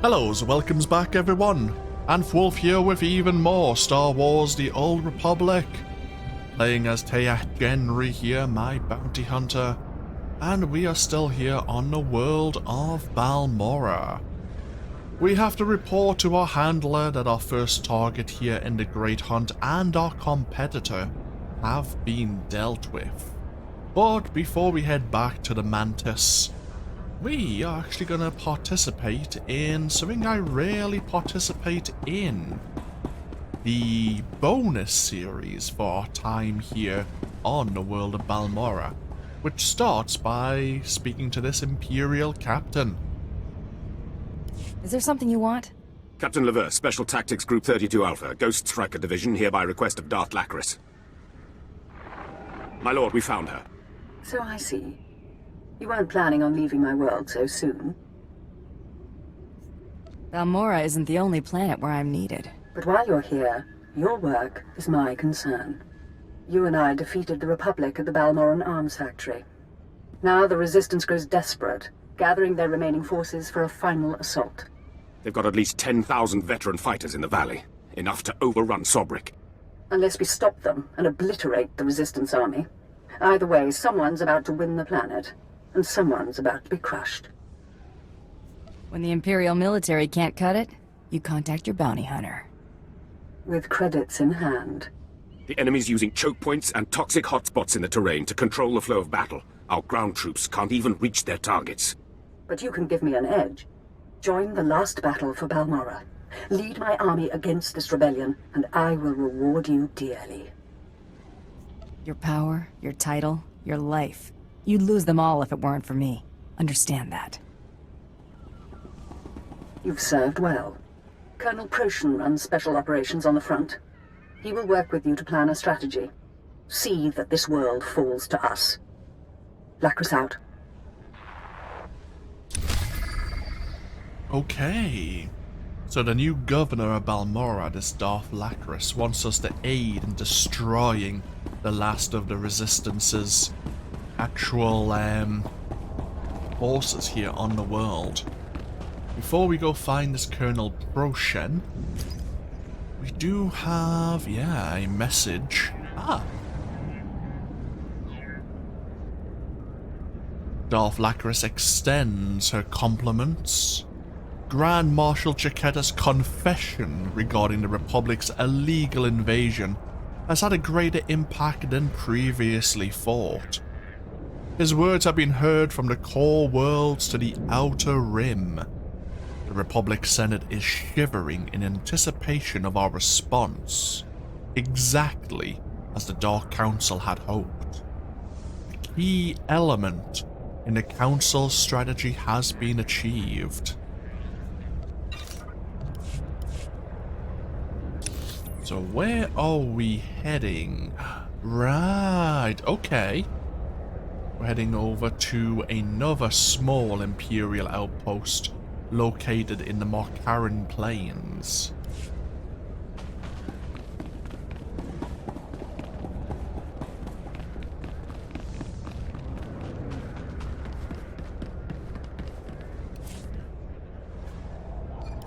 Hellos, welcomes back everyone, and Wolf here with even more Star Wars The Old Republic. Playing as Theia Jendri here, my bounty hunter, and we are still here on the world of Balmorra. We have to report to our handler that our first target here in the Great Hunt and our competitor have been dealt with. But before we head back to the Mantis, we are actually going to participate in something I rarely participate in. The bonus series for our time here on the world of Balmorra, which starts by speaking to this Imperial captain. Is there something you want? Captain Lever, Special Tactics Group 32 Alpha, Ghost Striker Division, here by request of Darth Lacris. My lord, we found her. So I see. You weren't planning on leaving my world so soon. Balmorra isn't the only planet where I'm needed. But while you're here, your work is my concern. You and I defeated the Republic at the Balmorran arms factory. Now the Resistance grows desperate, gathering their remaining forces for a final assault. They've got at least 10,000 veteran fighters in the valley, enough to overrun Sobrik. Unless we stop them and obliterate the Resistance army. Either way, someone's about to win the planet, and someone's about to be crushed. When the Imperial military can't cut it, you contact your bounty hunter. With credits in hand. The enemy's using choke points and toxic hotspots in the terrain to control the flow of battle. Our ground troops can't even reach their targets. But you can give me an edge. Join the last battle for Balmorra. Lead my army against this rebellion, and I will reward you dearly. Your power, your title, your life. You'd lose them all if it weren't for me. Understand that. You've served well. Colonel Proshin runs special operations on the front. He will work with you to plan a strategy. See that this world falls to us. Lacris out. Okay. So the new governor of Balmorra, this Darth Lacris, wants us to aid in destroying the last of the Resistance's actual forces here on the world. Before we go find this Colonel Proshin, we do have, a message. Darth Lacris extends her compliments. Grand Marshal Chiquetta's confession regarding the Republic's illegal invasion has had a greater impact than previously thought. His words have been heard from the core worlds to the outer rim. The Republic Senate is shivering in anticipation of our response, exactly as the Dark Council had hoped. A key element in the Council's strategy has been achieved. So where are we heading? Right, okay. We're heading over to another small Imperial outpost located in the Markaran Plains.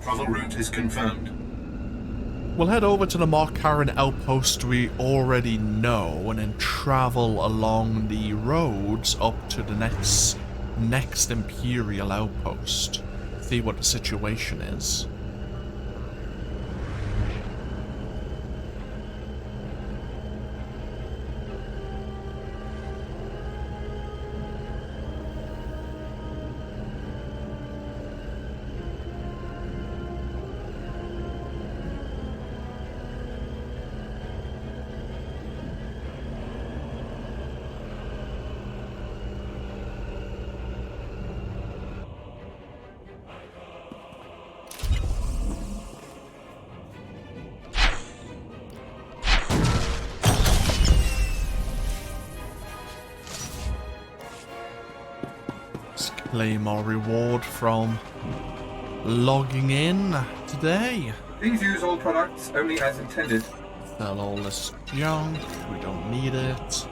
Travel route is confirmed. We'll head over to the Markaran outpost we already know and then travel along the roads up to the next Imperial outpost. See what the situation is. Claim our reward from logging in today. Please use all products only as intended. Sell all this junk, we don't need it.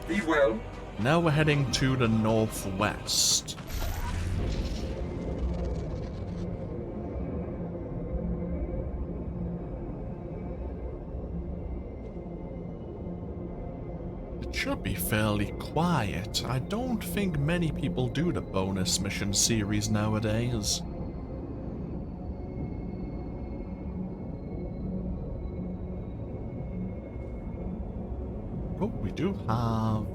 Be well. Now we're heading to the northwest. Should be fairly quiet. I don't think many people do the bonus mission series nowadays. Oh, we do have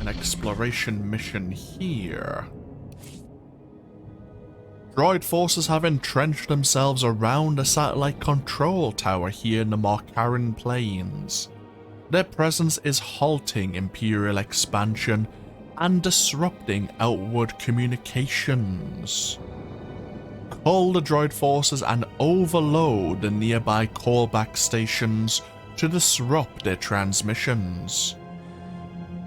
an exploration mission here. Droid forces have entrenched themselves around a satellite control tower here in the Markaran Plains. Their presence is halting Imperial expansion and disrupting outward communications. Call the droid forces and overload the nearby callback stations to disrupt their transmissions.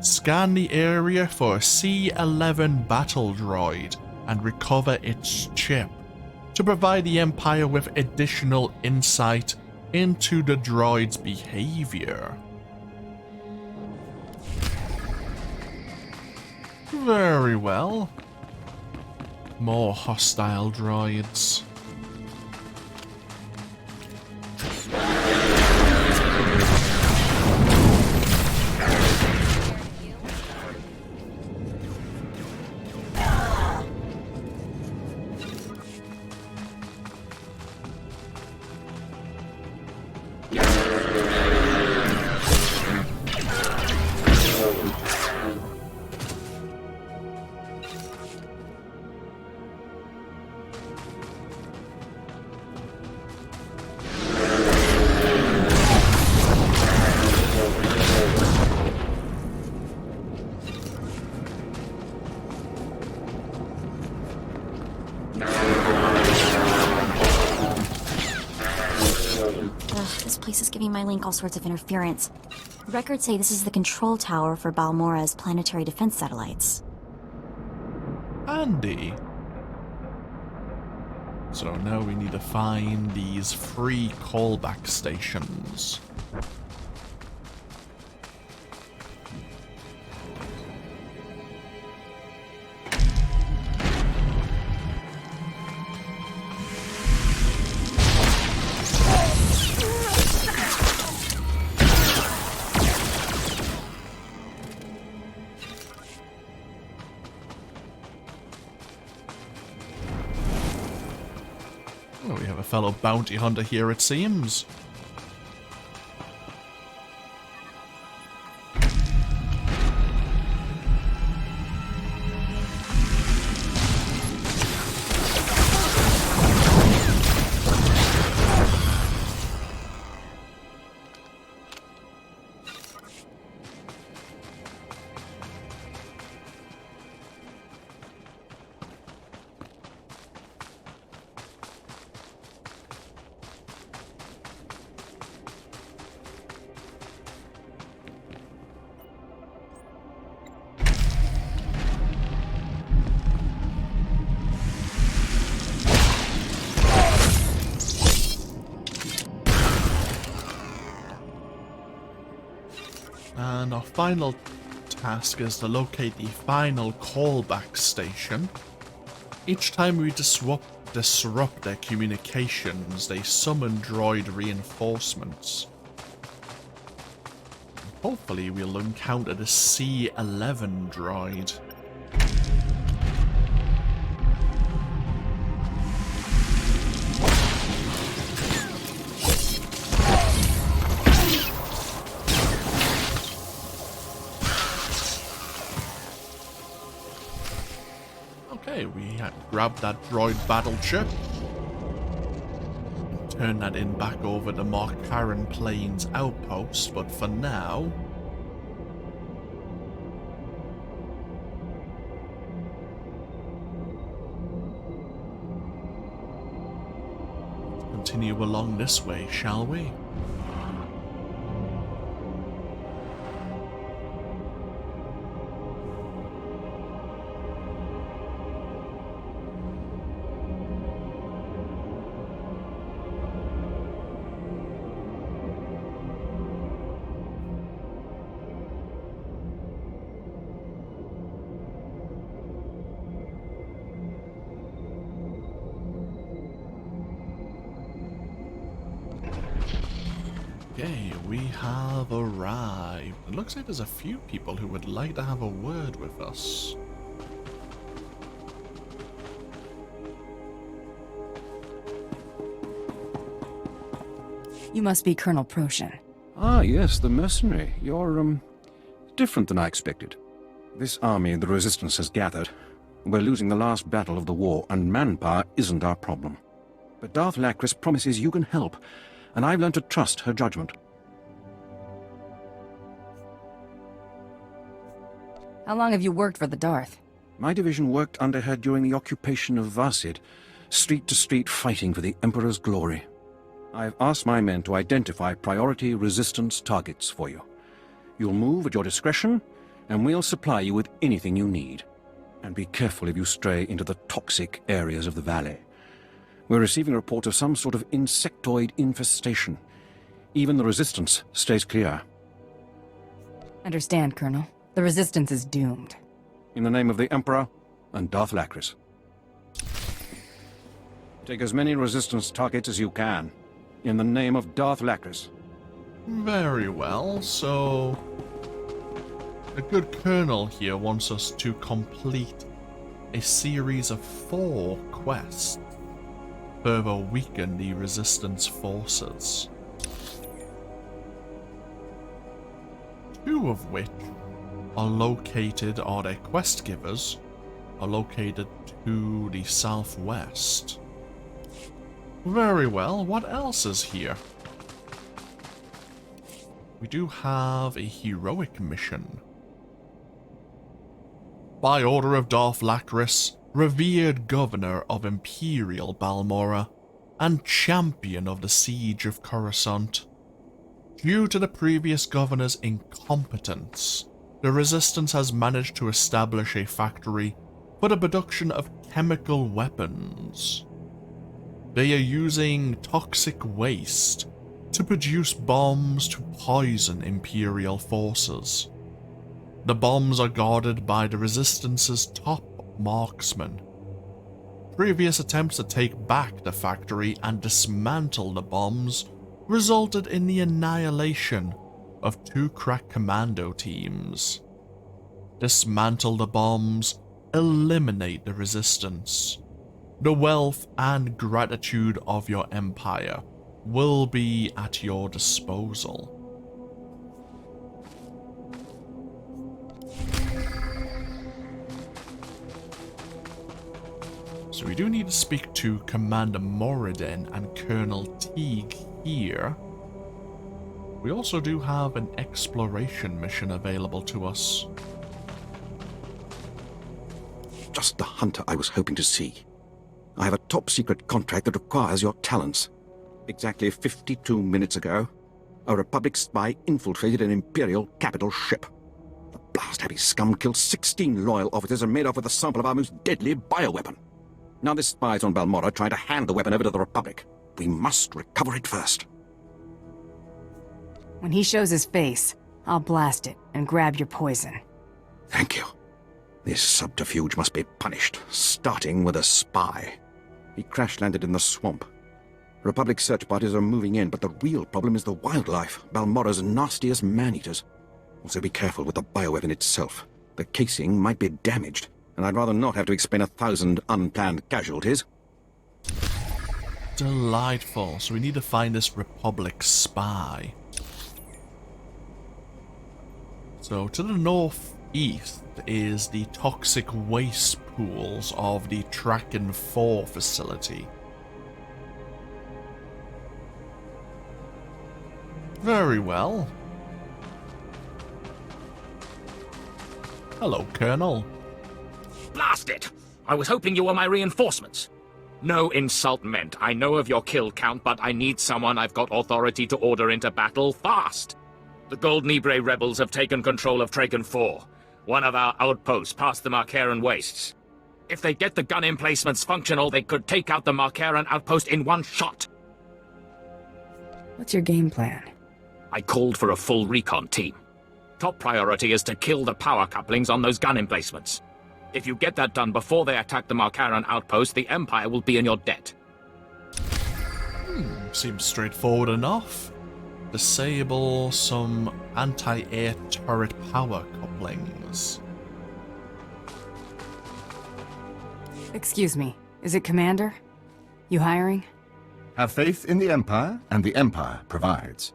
Scan the area for a C-11 battle droid and recover its chip to provide the Empire with additional insight into the droid's behavior. Very well. More hostile droids. This place is giving my link all sorts of interference. Records say this is the control tower for Balmorra's planetary defense satellites. Handy. So now we need to find these free callback stations. Oh, we have a fellow bounty hunter here, it seems. And our final task is to locate the final callback station. Each time we disrupt their communications, they summon droid reinforcements. Hopefully we'll encounter the C-11 droid. Okay, we grab that droid battle chip. Turn that in back over the Markaran Plains outpost, but for now... let's continue along this way, shall we? Okay, we have arrived. It looks like there's a few people who would like to have a word with us. You must be Colonel Proshin. Ah, yes, the mercenary. You're, different than I expected. This army the Resistance has gathered. We're losing the last battle of the war, and manpower isn't our problem. But Darth Lacris promises you can help, and I've learned to trust her judgment. How long have you worked for the Darth? My division worked under her during the occupation of Varsid, street to street fighting for the Emperor's glory. I've asked my men to identify priority resistance targets for you. You'll move at your discretion, and we'll supply you with anything you need. And be careful if you stray into the toxic areas of the valley. We're receiving a report of some sort of insectoid infestation. Even the Resistance stays clear. Understand, Colonel. The Resistance is doomed. In the name of the Emperor and Darth Lacris. Take as many Resistance targets as you can. In the name of Darth Lacris. Very well, so... the good Colonel here wants us to complete a series of 4 quests. Further weaken the Resistance forces. 2 of which are located, or their quest givers, are located to the southwest. Very well, what else is here? We do have a heroic mission. By order of Darth Lacris, revered governor of Imperial Balmorra, and champion of the siege of Coruscant. Due to the previous governor's incompetence, the Resistance has managed to establish a factory for the production of chemical weapons. They are using toxic waste to produce bombs to poison Imperial forces. The bombs are guarded by the Resistance's top marksman. Previous attempts to take back the factory and dismantle the bombs resulted in the annihilation of 2 crack commando teams. Dismantle the bombs, eliminate the Resistance. The wealth and gratitude of your empire will be at your disposal. So we do need to speak to Commander Moradin and Colonel Teague here. We also do have an exploration mission available to us. Just the hunter I was hoping to see. I have a top-secret contract that requires your talents. Exactly 52 minutes ago, a Republic spy infiltrated an Imperial capital ship. The blast-happy scum killed 16 loyal officers and made off with a sample of our most deadly bioweapon. Now this spy's on Balmorra trying to hand the weapon over to the Republic. We must recover it first. When he shows his face, I'll blast it and grab your poison. Thank you. This subterfuge must be punished, starting with a spy. He crash-landed in the swamp. Republic search parties are moving in, but the real problem is the wildlife, Balmorra's nastiest man-eaters. Also be careful with the bioweapon itself. The casing might be damaged, and I'd rather not have to explain 1,000 unplanned casualties. Delightful. So we need to find this Republic spy. So to the northeast is the toxic waste pools of the Traken-4 facility. Very well. Hello, Colonel. Blast it! I was hoping you were my reinforcements. No insult meant. I know of your kill count, but I need someone I've got authority to order into battle fast. The Gold Nibre rebels have taken control of Traken-4, one of our outposts past the Markaran wastes. If they get the gun emplacements functional, they could take out the Markaran outpost in one shot. What's your game plan? I called for a full recon team. Top priority is to kill the power couplings on those gun emplacements. If you get that done before they attack the Markaran outpost, the Empire will be in your debt. Seems straightforward enough. disable some anti-air turret power couplings. Excuse me, is it Commander? You hiring? Have faith in the Empire, and the Empire provides.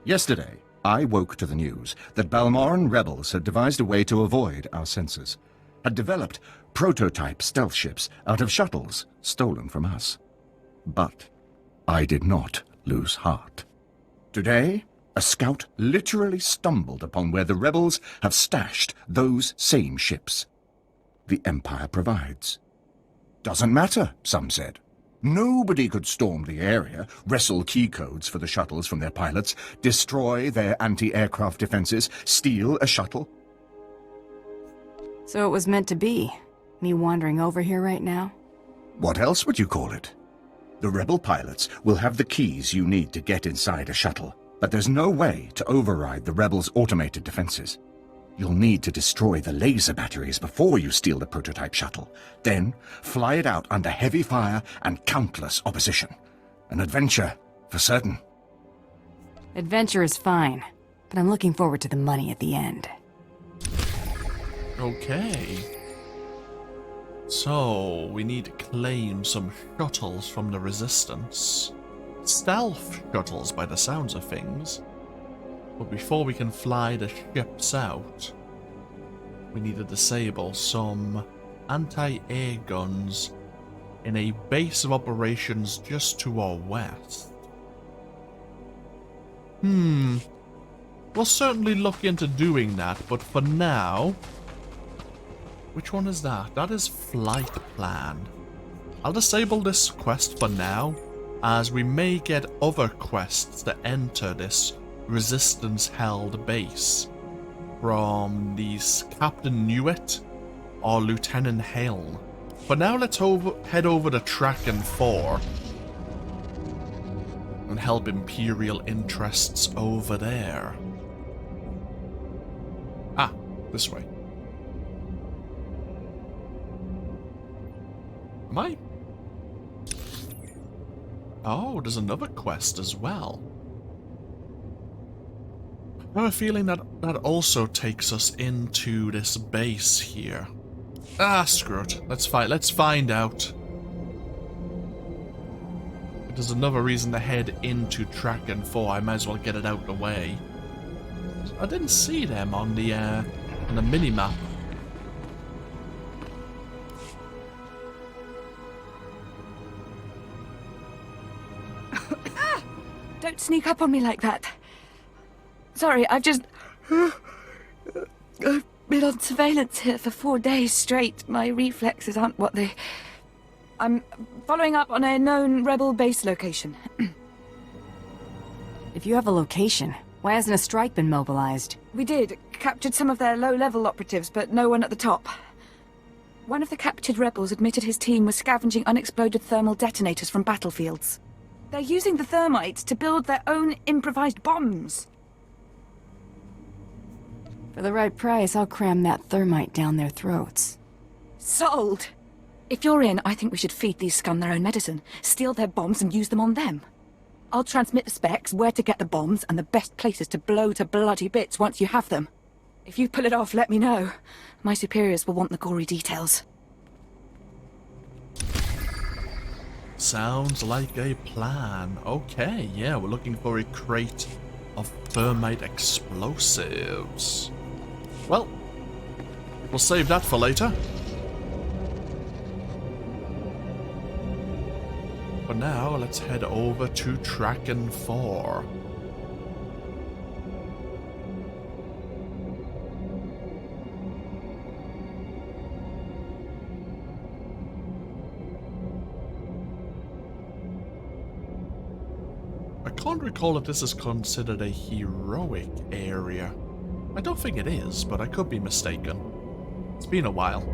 Yesterday, I woke to the news that Balmorran rebels had devised a way to avoid our sensors, had developed prototype stealth ships out of shuttles stolen from us. But I did not lose heart. Today, a scout literally stumbled upon where the rebels have stashed those same ships. The Empire provides. Doesn't matter, some said. Nobody could storm the area, wrestle key codes for the shuttles from their pilots, destroy their anti-aircraft defenses, steal a shuttle. So it was meant to be. Me wandering over here right now? What else would you call it? The rebel pilots will have the keys you need to get inside a shuttle, but there's no way to override the rebels' automated defenses. You'll need to destroy the laser batteries before you steal the prototype shuttle, then fly it out under heavy fire and countless opposition. An adventure, for certain. Adventure is fine, but I'm looking forward to the money at the end. Okay. So, we need to claim some shuttles from the Resistance. Stealth shuttles by the sounds of things. But before we can fly the ships out, we need to disable some anti-air guns in a base of operations just to our west. We'll certainly look into doing that, but for now... Which one is that? That is Flight Plan. I'll disable this quest for now, as we may get other quests to enter this Resistance-held base from these Captain Newitt or Lieutenant Hale. For now, let's head over to Traken-4 and help Imperial interests over there. Ah, this way. Am I? Oh, there's another quest as well. I have a feeling that also takes us into this base here. Ah, screw it. Let's find out. If there's another reason to head into Traken-4, I might as well get it out of the way. I didn't see them on the mini-map. Don't sneak up on me like that. Sorry, I've been on surveillance here for 4 days straight. My reflexes aren't what they... I'm following up on a known rebel base location. If you have a location, why hasn't a strike been mobilized? We did. Captured some of their low-level operatives, but no one at the top. One of the captured rebels admitted his team was scavenging unexploded thermal detonators from battlefields. They're using the thermites to build their own improvised bombs. For the right price, I'll cram that thermite down their throats. Sold! If you're in, I think we should feed these scum their own medicine, steal their bombs and use them on them. I'll transmit the specs, where to get the bombs, and the best places to blow to bloody bits once you have them. If you pull it off, let me know. My superiors will want the gory details. Sounds like a plan. Okay, yeah, we're looking for a crate of thermite explosives. Well, we'll save that for later. For now, let's head over to Traken-4. I can't recall if this is considered a heroic area. I don't think it is, but I could be mistaken. It's been a while.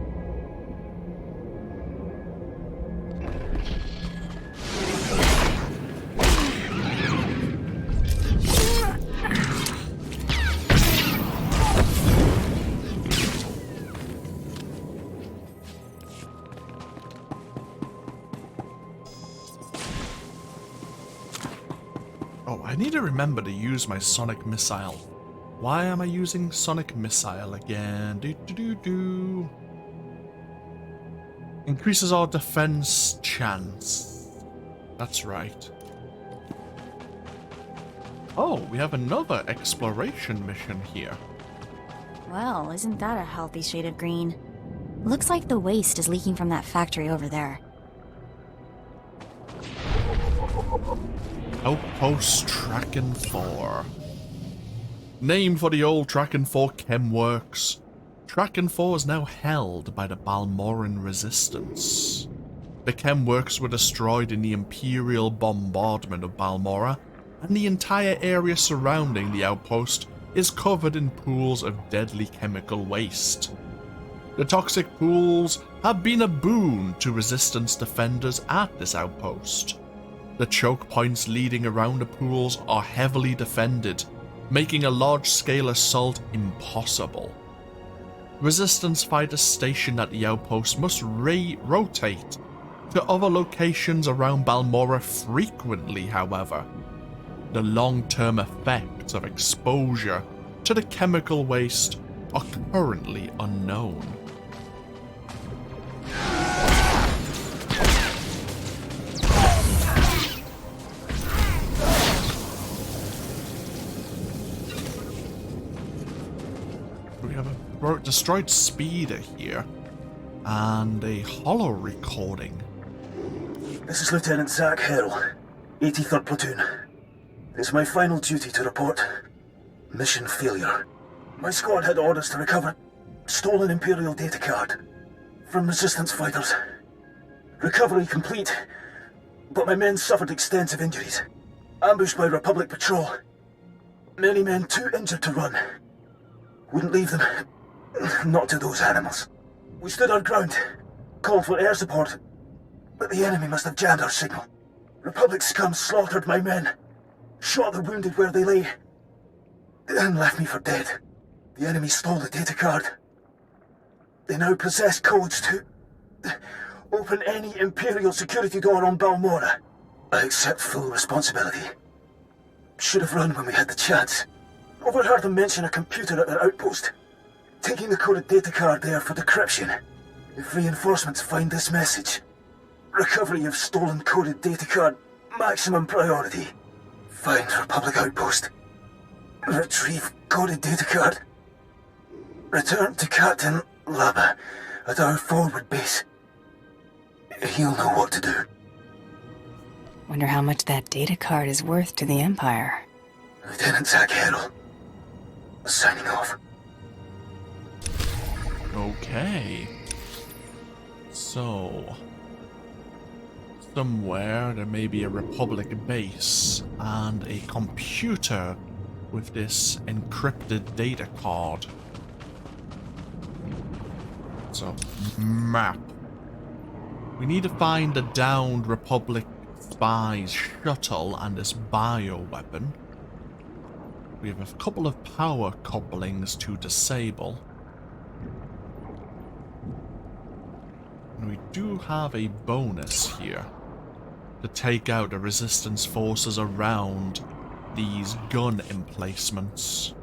Oh, I need to remember to use my sonic missile. Why am I using sonic missile again? Increases our defense chance. That's right. Oh, we have another exploration mission here. Well, isn't that a healthy shade of green? Looks like the waste is leaking from that factory over there. Outpost Traken-4. Named for the old Traken-4 chem works, Traken-4 is now held by the Balmorran resistance. The chem works were destroyed in the Imperial bombardment of Balmorra, and the entire area surrounding the outpost is covered in pools of deadly chemical waste. The toxic pools have been a boon to resistance defenders at this outpost. The choke points leading around the pools are heavily defended, making a large-scale assault impossible. Resistance fighters stationed at the outpost must rotate to other locations around Balmorra frequently, however. The long-term effects of exposure to the chemical waste are currently unknown. We have a destroyed speeder here, and a holo recording. This is Lieutenant Zach Harrell, 83rd Platoon. It's my final duty to report. Mission failure. My squad had orders to recover stolen Imperial data card from resistance fighters. Recovery complete, but my men suffered extensive injuries. Ambushed by Republic patrol. Many men too injured to run. Wouldn't leave them. Not to those animals. We stood our ground, called for air support, but the enemy must have jammed our signal. Republic scum slaughtered my men, shot the wounded where they lay, and left me for dead. The enemy stole the data card. They now possess codes to open any Imperial security door on Balmorra. I accept full responsibility. Should have run when we had the chance. Overheard them mention a computer at their outpost. Taking the coded data card there for decryption. If reinforcements find this message, recovery of stolen coded data card, maximum priority. Find Republic outpost. Retrieve coded data card. Return to Captain Laba at our forward base. He'll know what to do. Wonder how much that data card is worth to the Empire. Lieutenant Zach Harrell. Signing off. Okay. So, somewhere there may be a Republic base and a computer with this encrypted data card. So, map. We need to find the downed Republic spy's shuttle and this bioweapon. We have a couple of power couplings to disable. And we do have a bonus here to take out the resistance forces around these gun emplacements.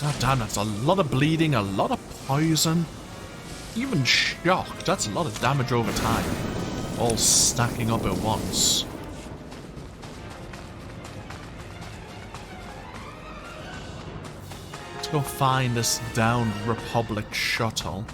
God damn, that's a lot of bleeding, a lot of poison, even shock. That's a lot of damage over time, all stacking up at once. Let's go find this downed Republic shuttle.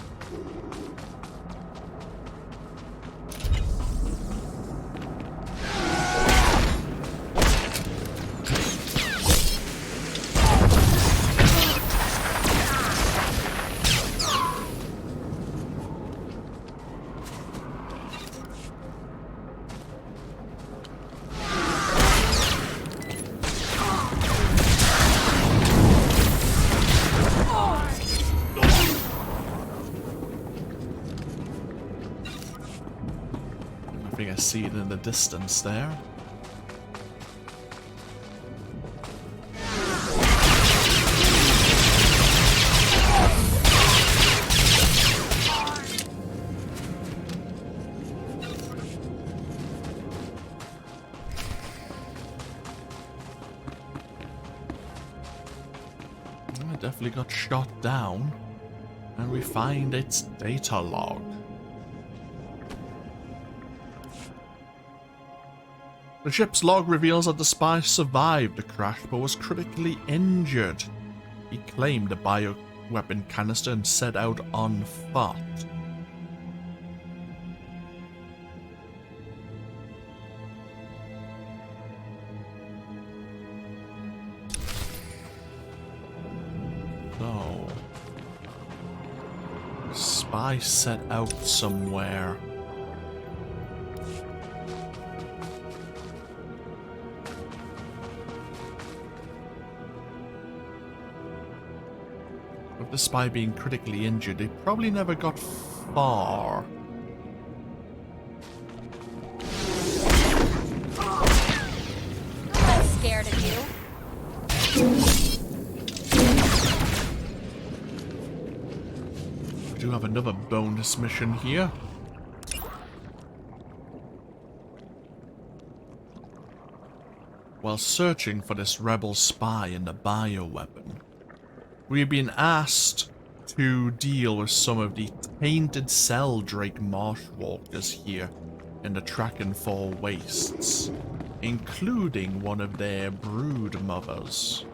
see it in the distance there. Definitely got shot down, and we find its data log. The ship's log reveals that the spy survived the crash but was critically injured. He claimed a bioweapon canister and set out on foot. So, spy set out somewhere. With the spy being critically injured, they probably never got far. I'm scared of you. We do have another bonus mission here. While searching for this rebel spy and the bioweapon, we've been asked to deal with some of the tainted cell Drake marshwalkers here in the Traken-4 wastes, including one of their brood mothers.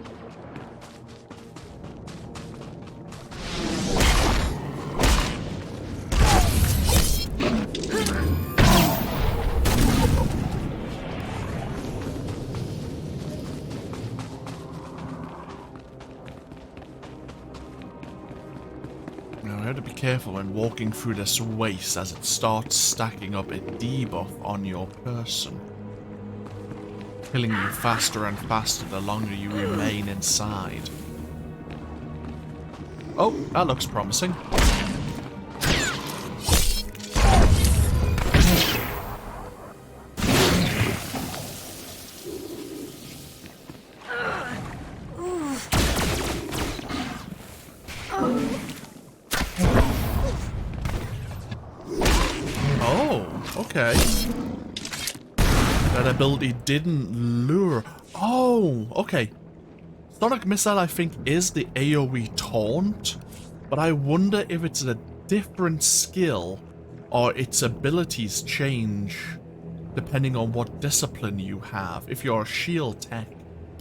Careful when walking through this waste, as it starts stacking up a debuff on your person, killing you faster and faster the longer you remain inside. Oh, that looks promising. Okay. That ability didn't lure. Oh, okay. Sonic Missile, I think, is the AoE taunt, but I wonder if it's a different skill or its abilities change depending on what discipline you have. If you're a shield tech,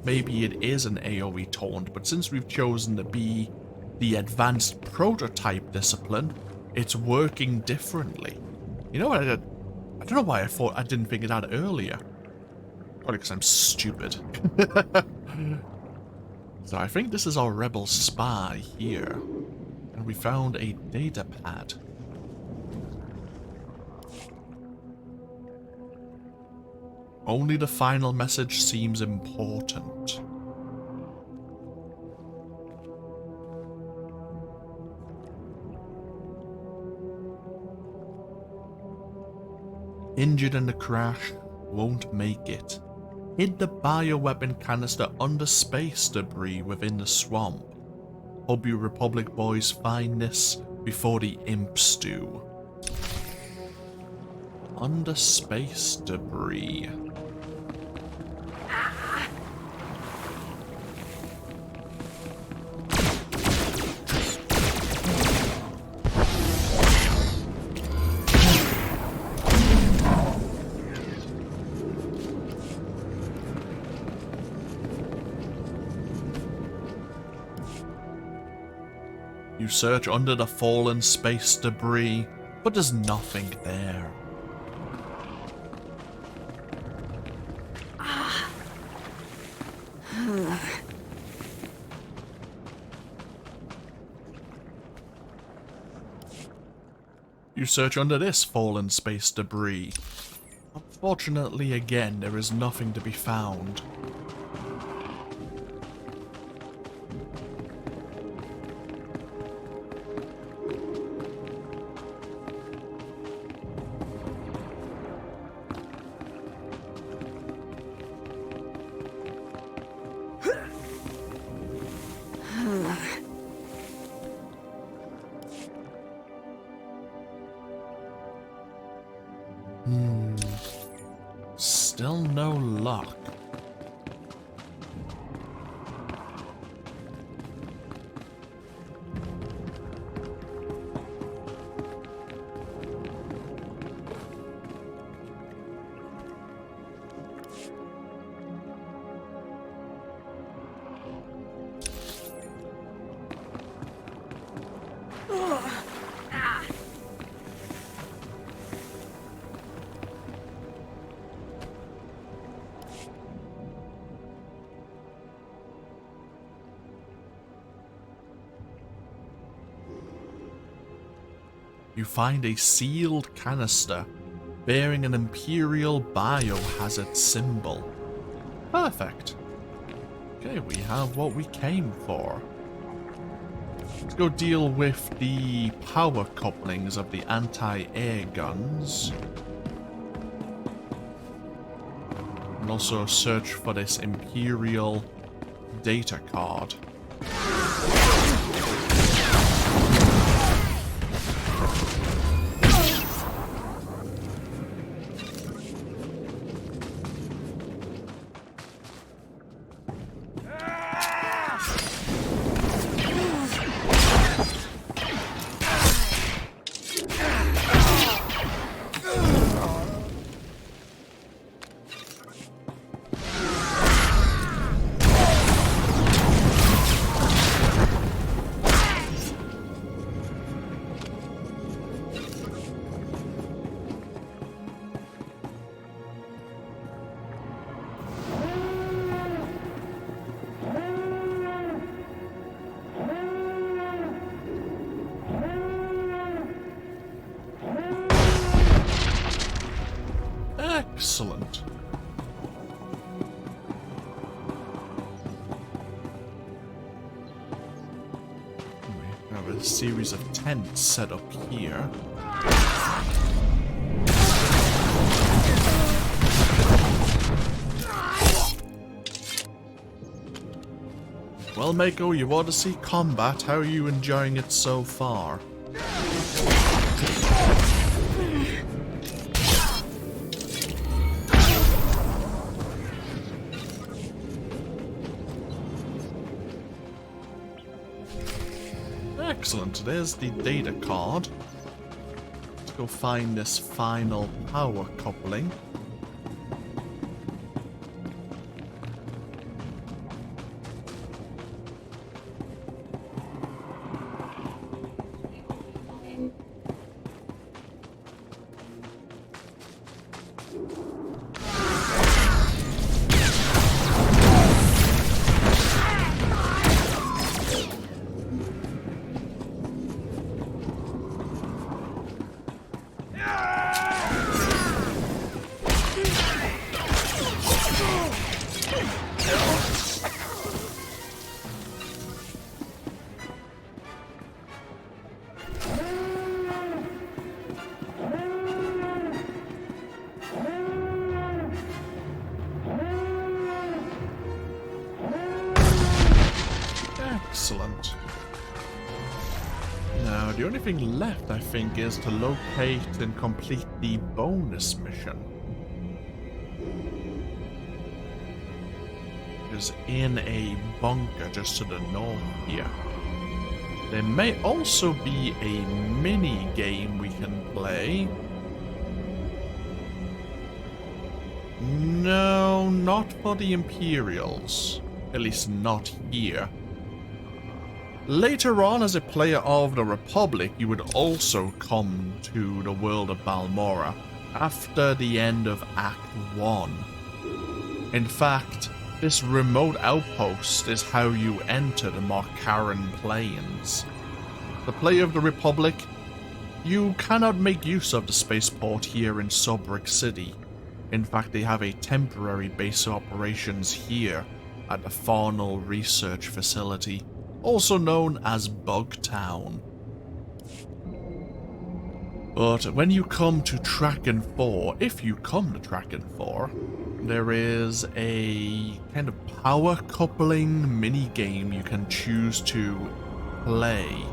maybe it is an AoE taunt, but since we've chosen to be the advanced prototype discipline, it's working differently. You know what I don't know why I didn't think of that earlier. Probably because I'm stupid. So I think this is our rebel spy here. And we found a data pad. Only the final message seems important. Injured in the crash, won't make it. Hid the bioweapon canister under space debris within the swamp. Hope you Republic boys find this before the imps do. Under space debris. You search under the fallen space debris, but there's nothing there. You search under this fallen space debris. Unfortunately, again, there is nothing to be found. you find a sealed canister bearing an Imperial biohazard symbol. Perfect. Okay, we have what we came for. Let's go deal with the power couplings of the anti-air guns. And also search for this Imperial data card. Excellent. We have a series of tents set up here. Well, Mako, you ought to see combat. How are you enjoying it so far? Excellent, there's the data card. Let's go find this final power coupling. Excellent. Now, the only thing left, I think, is to locate and complete the bonus mission. Which is in a bunker just to the north here. There may also be a mini game we can play. No, not for the Imperials. At least not here. Later on, as a player of the Republic, you would also come to the world of Balmorra after the end of Act 1. In fact, this remote outpost is how you enter the Markaran Plains. The player of the Republic, you cannot make use of the spaceport here in Subric City. In fact, they have a temporary base of operations here at the Farnell Research Facility, also known as Bugtown. But when you come to Traken-4, if you come to Traken-4, there is a kind of power coupling mini-game you can choose to play.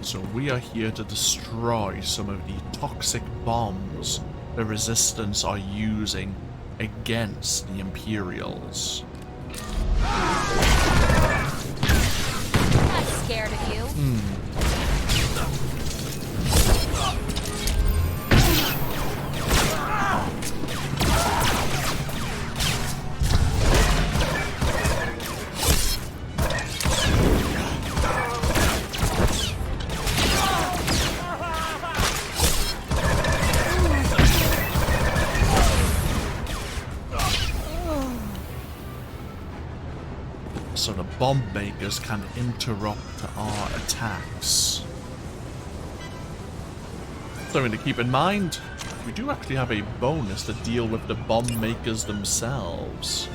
So we are here to destroy some of the toxic bombs the Resistance are using against the Imperials. I'm scared of you. bomb makers can interrupt our attacks. Something to keep in mind, we do actually have a bonus to deal with the bomb makers themselves.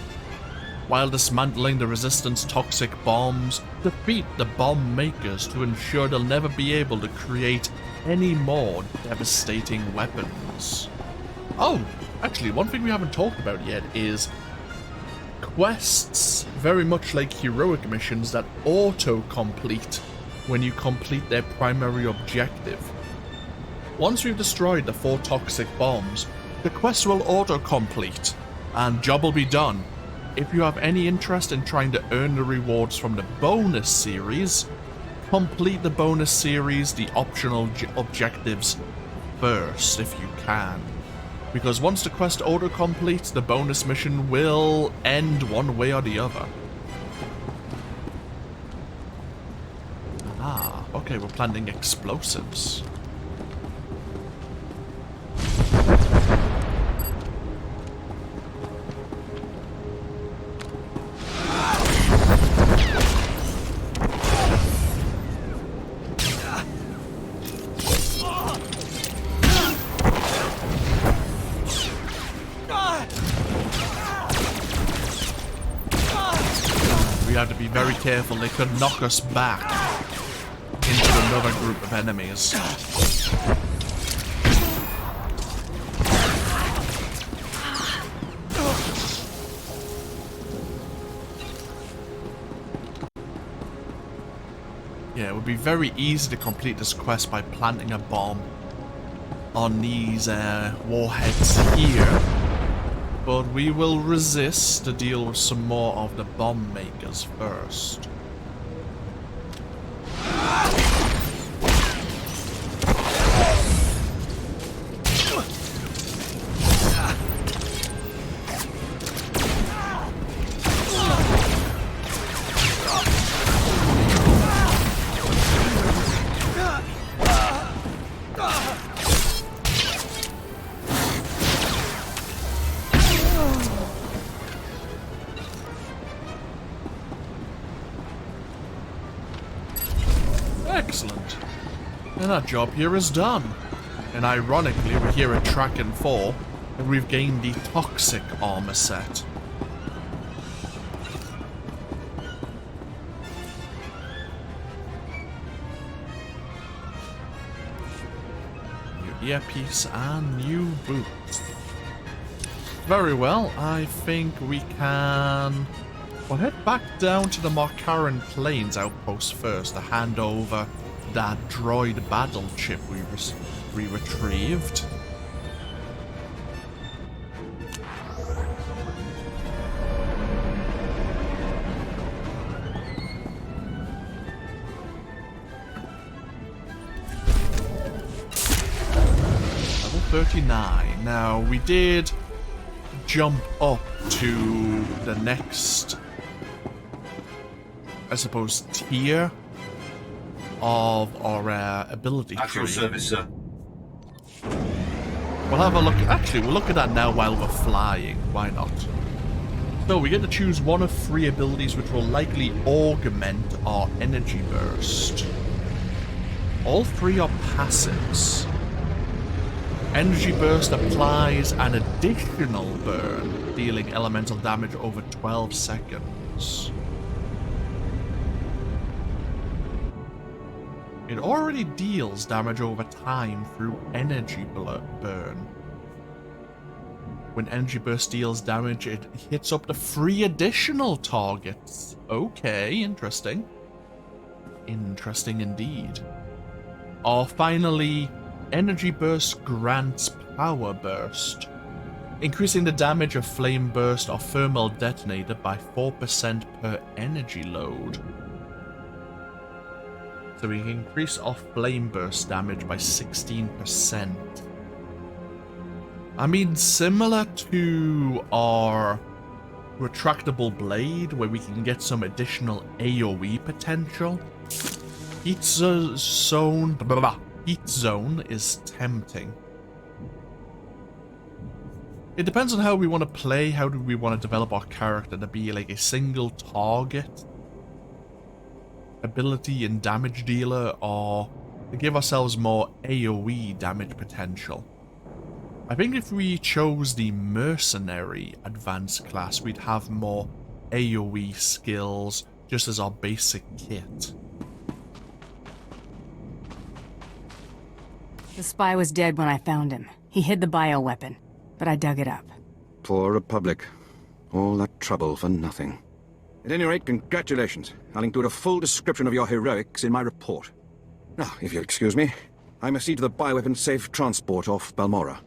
While dismantling the Resistance toxic bombs, defeat the bomb makers to ensure they'll never be able to create any more devastating weapons. Oh, actually, one thing we haven't talked about yet is quests, very much like heroic missions, that auto-complete when you complete their primary objective. Once we've destroyed the 4 toxic bombs, the quest will auto-complete, and job will be done. If you have any interest in trying to earn the rewards from the bonus series, complete the bonus series, the optional objectives first if you can. Because once the quest auto-completes, the bonus mission will end one way or the other. Ah, okay, we're planting explosives. We have to be very careful, they could knock us back into another group of enemies. Yeah, it would be very easy to complete this quest by planting a bomb on these warheads here. But we will resist to deal with some more of the bomb makers first. Excellent. And our job here is done. And ironically, we're here at Traken-4, and we've gained the toxic armor set. New earpiece and new boots. Very well, I think we can... We'll head back down to the Markaran Plains outpost first to hand over that droid battle chip we retrieved. Level 39. Now, we did jump up to the next, I suppose, tier of our ability At your tree. service, sir. We'll have a look. Actually, we'll look at that now while we're flying. Why not? So we get to choose one of 3 abilities which will likely augment our energy burst. All 3 are passives. Energy burst applies an additional burn, dealing elemental damage over 12 seconds. It already deals damage over time through energy burn. When energy burst deals damage, it hits up to 3 additional targets. Okay, interesting. Interesting indeed. Or finally, energy burst grants power burst, increasing the damage of flame burst or thermal detonator by 4% per energy load. So we can increase our flame burst damage by 16%. I mean, similar to our retractable blade, where we can get some additional AoE potential. Heat zone is tempting. It depends on how we want to play. How do we want to develop our character to be like a single target ability and damage dealer, or to give ourselves more AoE damage potential. I think if we chose the mercenary advanced class, we'd have more AoE skills just as our basic kit. The spy was dead when I found him. He hid the bioweapon, but I dug it up. Poor Republic. All that trouble for nothing. At any rate, congratulations. I'll include a full description of your heroics in my report. Now, if you'll excuse me, I must see to the bioweapon safe transport off Balmorra.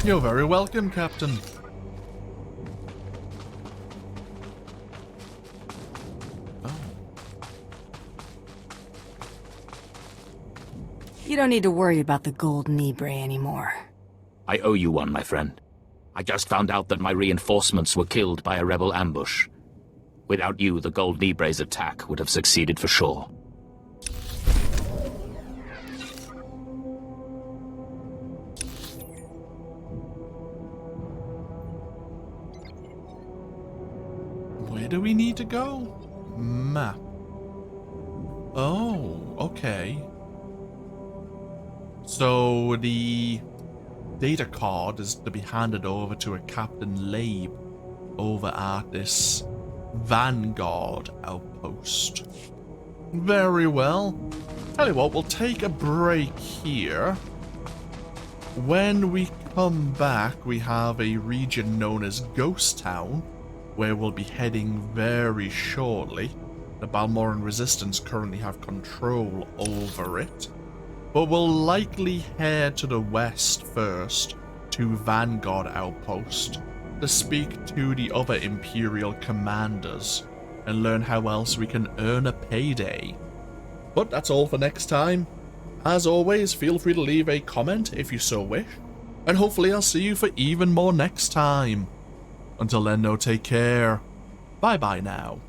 You're very welcome, Captain. You don't need to worry about the gold Nibre anymore. I owe you one, my friend. I just found out that my reinforcements were killed by a rebel ambush. Without you, the gold Nibre's attack would have succeeded for sure. Where do we need to go? Map. Oh, okay. So the data card is to be handed over to a Captain Labe over at this Vanguard outpost. Very well. Tell you what, we'll take a break here. When we come back, we have a region known as Ghost Town, where we'll be heading very shortly. The Balmorran Resistance currently have control over it. But we'll likely head to the west first, to Vanguard Outpost, to speak to the other Imperial commanders, and learn how else we can earn a payday. But that's all for next time. As always, feel free to leave a comment if you so wish, and hopefully I'll see you for even more next time. Until then, no, take care. Bye bye now.